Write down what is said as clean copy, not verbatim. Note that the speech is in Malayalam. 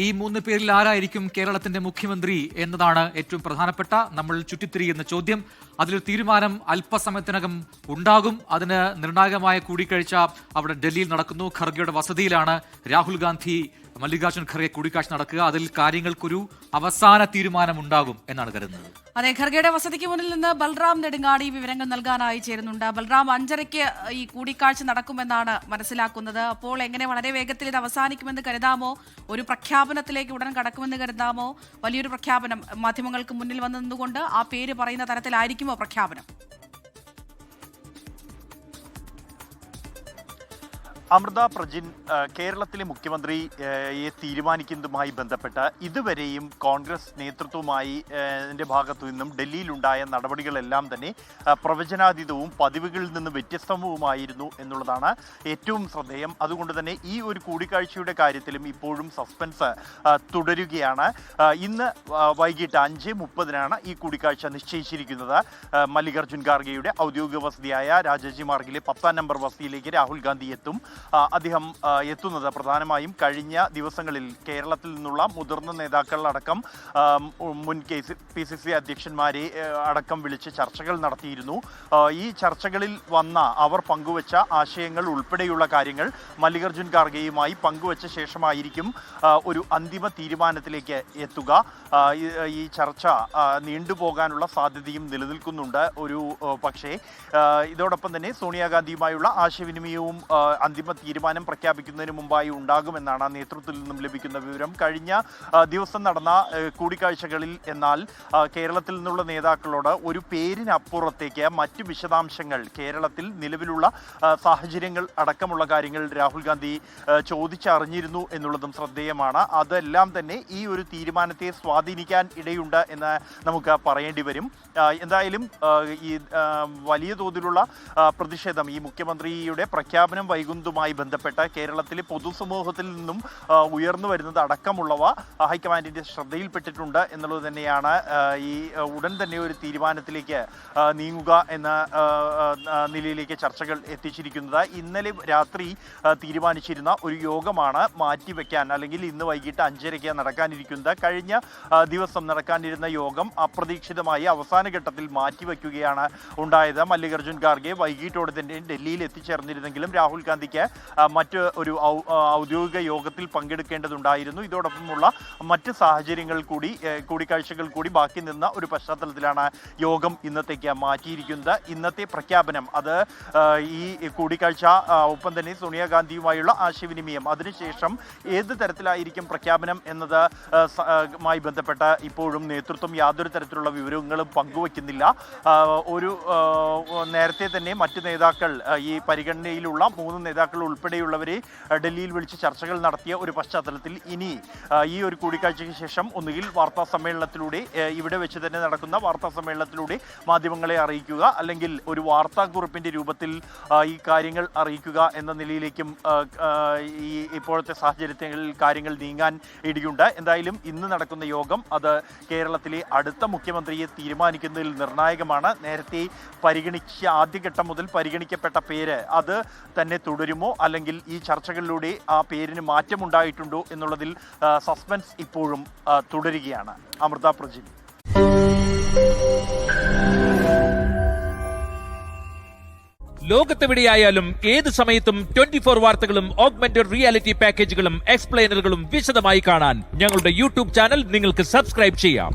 ഈ മൂന്ന് പേരിൽ ആരായിരിക്കും കേരളത്തിന്റെ മുഖ്യമന്ത്രി എന്നതാണ് ഏറ്റവും പ്രധാനപ്പെട്ട നമ്മൾ ചുറ്റിത്തിരിയുന്ന ചോദ്യം. അതിലൊരു തീരുമാനം അല്പസമയത്തിനകം ഉണ്ടാകും. അതിന് നിർണായകമായ കൂടിക്കാഴ്ച അവിടെ ഡൽഹിയിൽ നടക്കുന്നു. ഖർഗെയുടെ വസതിയിലാണ് രാഹുൽ ഗാന്ധി മല്ലികാർജ്ജുൻ ഖർഗെ കൂടിക്കാഴ്ച നടക്കുക. അതിൽ കാര്യങ്ങൾക്കൊരു അവസാന തീരുമാനം ഉണ്ടാകും എന്നാണ് കരുതുന്നത്. അതെ, ഖർഗെയുടെ വസതിക്ക് മുന്നിൽ നിന്ന് ബൽറാം നെടുങ്ങാടി വിവരങ്ങൾ നൽകാനായി ചേരുന്നുണ്ട്. ബൽറാം, 5:30 ഈ കൂടിക്കാഴ്ച നടക്കുമെന്നാണ് മനസ്സിലാക്കുന്നത്. അപ്പോൾ എങ്ങനെ വളരെ വേഗത്തിൽ ഇത് അവസാനിക്കുമെന്ന് കരുതാമോ? ഒരു പ്രഖ്യാപനത്തിലേക്ക് ഉടൻ കടക്കുമെന്ന് കരുതാമോ? വലിയൊരു പ്രഖ്യാപനം മാധ്യമങ്ങൾക്ക് മുന്നിൽ വന്നതുകൊണ്ട് ആ പേര് പറയുന്ന തരത്തിലായിരിക്കുമോ പ്രഖ്യാപനം? അമൃത പ്രജിൻ, കേരളത്തിലെ മുഖ്യമന്ത്രിയെ തീരുമാനിക്കുന്നതുമായി ബന്ധപ്പെട്ട് ഇതുവരെയും കോൺഗ്രസ് നേതൃത്വവുമായി ഭാഗത്തു നിന്നും ഡൽഹിയിലുണ്ടായ നടപടികളെല്ലാം തന്നെ പ്രവചനാതീതവും പതിവുകളിൽ നിന്ന് വ്യത്യസ്തവുമായിരുന്നു എന്നുള്ളതാണ് ഏറ്റവും ശ്രദ്ധേയം. അതുകൊണ്ട് തന്നെ ഈ ഒരു കൂടിക്കാഴ്ചയുടെ കാര്യത്തിലും ഇപ്പോഴും സസ്പെൻസ് തുടരുകയാണ്. ഇന്ന് വൈകിട്ട് 5:30 ഈ കൂടിക്കാഴ്ച നിശ്ചയിച്ചിരിക്കുന്നത്. മല്ലികാർജ്ജുൻ ഖാർഗെയുടെ ഔദ്യോഗിക വസതിയായ രാജാജി മാർഗിലെ 10ാം നമ്പർ വസതിയിലേക്ക് രാഹുൽ ഗാന്ധി എത്തും. അദ്ദേഹം എത്തുന്നത് പ്രധാനമായും കഴിഞ്ഞ ദിവസങ്ങളിൽ കേരളത്തിൽ നിന്നുള്ള മുതിർന്ന നേതാക്കൾ അടക്കം മുൻ PCC അധ്യക്ഷന്മാരെ അടക്കം വിളിച്ച് ചർച്ചകൾ നടത്തിയിരുന്നു. ഈ ചർച്ചകളിൽ അവർ പങ്കുവച്ച ആശയങ്ങൾ ഉൾപ്പെടെയുള്ള കാര്യങ്ങൾ മല്ലികാർജ്ജുൻ ഖാർഗെയുമായി പങ്കുവച്ച ശേഷമായിരിക്കും ഒരു അന്തിമ തീരുമാനത്തിലേക്ക് എത്തുക. ഈ ചർച്ച നീണ്ടുപോകാനുള്ള സാധ്യതയും നിലനിൽക്കുന്നുണ്ട്. പക്ഷേ ഇതോടൊപ്പം തന്നെ സോണിയാഗാന്ധിയുമായുള്ള ആശയവിനിമയവും അന്തിമ തീരുമാനം പ്രഖ്യാപിക്കുന്നതിന് മുമ്പായി ഉണ്ടാകുമെന്നാണ് നേതൃത്വത്തിൽ നിന്നും ലഭിക്കുന്ന വിവരം. കഴിഞ്ഞ ദിവസം നടന്ന കൂടിക്കാഴ്ചകളിൽ എന്നാൽ കേരളത്തിൽ നിന്നുള്ള നേതാക്കളോട് ഒരു പേരിനപ്പുറത്തേക്ക് മറ്റ് വിശദാംശങ്ങൾ, കേരളത്തിൽ നിലവിലുള്ള സാഹചര്യങ്ങൾ അടക്കമുള്ള കാര്യങ്ങൾ രാഹുൽ ഗാന്ധി ചോദിച്ചറിഞ്ഞിരുന്നു എന്നുള്ളതും ശ്രദ്ധേയമാണ്. അതെല്ലാം തന്നെ ഈ ഒരു തീരുമാനത്തെ സ്വാധീനിക്കാൻ ഇടയുണ്ട് എന്ന് നമുക്ക് പറയേണ്ടി വരും. എന്തായാലും ഈ വലിയ തോതിലുള്ള പ്രതിഷേധം, ഈ മുഖ്യമന്ത്രിയുടെ പ്രഖ്യാപനം വൈകുന്നതുമായി ബന്ധപ്പെട്ട് കേരളത്തിലെ പൊതുസമൂഹത്തിൽ നിന്നും ഉയർന്നു വരുന്നത് അടക്കമുള്ളവ ഹൈക്കമാൻഡിന്റെ ശ്രദ്ധയിൽപ്പെട്ടിട്ടുണ്ട് എന്നുള്ളത് തന്നെയാണ് ഈ ഉടൻ തന്നെ ഒരു തീരുമാനത്തിലേക്ക് നീങ്ങുക എന്ന നിലയിലേക്ക് ചർച്ചകൾ എത്തിച്ചിരിക്കുന്നത്. ഇന്നലെ രാത്രി തീരുമാനിച്ചിരുന്ന ഒരു യോഗമാണ് മാറ്റിവെക്കാൻ, അല്ലെങ്കിൽ ഇന്ന് വൈകിട്ട് 5:30 നടക്കാനിരിക്കുന്നത്. കഴിഞ്ഞ ദിവസം നടക്കാനിരുന്ന യോഗം അപ്രതീക്ഷിതമായി അവസാന ഘട്ടത്തിൽ മാറ്റിവെക്കുകയാണ് ഉണ്ടായത്. മല്ലികാർജ്ജുൻ ഖാർഗെ വൈകിട്ടോടെ തന്നെ ഡൽഹിയിൽ എത്തിച്ചേർന്നിരുന്നെങ്കിലും രാഹുൽ ഗാന്ധിക്ക് മറ്റ് ഒരു ഔദ്യോഗിക യോഗത്തിൽ പങ്കെടുക്കേണ്ടതുണ്ടായിരുന്നു. ഇതോടൊപ്പമുള്ള മറ്റ് സാഹചര്യങ്ങൾ കൂടിക്കാഴ്ചകൾ കൂടി ബാക്കി നിന്ന ഒരു പശ്ചാത്തലത്തിലാണ് യോഗം ഇന്നത്തേക്ക് മാറ്റിയിരിക്കുന്നത്. ഇന്നത്തെ പ്രഖ്യാപനം അത് ഈ കൂടിക്കാഴ്ച, ഒപ്പം തന്നെ സോണിയാഗാന്ധിയുമായുള്ള ആശയവിനിമയം, അതിനുശേഷം ഏത് തരത്തിലായിരിക്കും പ്രഖ്യാപനം എന്നതുമായി ബന്ധപ്പെട്ട ഇപ്പോഴും നേതൃത്വം യാതൊരു തരത്തിലുള്ള വിവരങ്ങളും പങ്കുവയ്ക്കുന്നില്ല. നേരത്തെ തന്നെ മറ്റ് നേതാക്കൾ, ഈ പരിഗണനയിലുള്ള 3 നേതാക്കൾ ഉൾപ്പെടെയുള്ളവരെ ഡൽഹിയിൽ വിളിച്ച് ചർച്ചകൾ നടത്തിയ ഒരു പശ്ചാത്തലത്തിൽ ഇനി ഈ ഒരു കൂടിക്കാഴ്ചയ്ക്ക് ശേഷം ഒന്നുകിൽ വാർത്താ സമ്മേളനത്തിലൂടെ, ഇവിടെ വെച്ച് തന്നെ നടക്കുന്ന വാർത്താ സമ്മേളനത്തിലൂടെ മാധ്യമങ്ങളെ അറിയിക്കുക, അല്ലെങ്കിൽ ഒരു വാർത്താക്കുറിപ്പിന്റെ രൂപത്തിൽ ഈ കാര്യങ്ങൾ അറിയിക്കുക എന്ന നിലയിലേക്കും ഈ ഇപ്പോഴത്തെ സാഹചര്യത്തിൽ കാര്യങ്ങൾ നീങ്ങാൻ ഇടയുണ്ട്. എന്തായാലും ഇന്ന് നടക്കുന്ന യോഗം അത് കേരളത്തിലെ അടുത്ത മുഖ്യമന്ത്രിയെ തീരുമാനിക്കുന്നതിൽ നിർണായകമാണ്. നേരത്തെ ആദ്യഘട്ടം മുതൽ പരിഗണിക്കപ്പെട്ട പേര് അത് തന്നെ തുടരുമോ, അല്ലെങ്കിൽ ഈ ചർച്ചകളിലൂടെ ആ പേരിന് മാറ്റമുണ്ടായിട്ടുണ്ടോ എന്നുള്ളതിൽ സസ്പെൻസ് ഇപ്പോഴും തുടരുകയാണ്. അമൃത പ്രജിൻ. ലോകത്തെവിടെയായാലും ഏത് സമയത്തും 24 വാർത്തകളും ഓഗ്മെന്റഡ് റിയാലിറ്റി പാക്കേജുകളും എക്സ്പ്ലെയിനറുകളും വിശദമായി കാണാൻ ഞങ്ങളുടെ YouTube ചാനൽ നിങ്ങൾക്ക് സബ്സ്ക്രൈബ് ചെയ്യാം.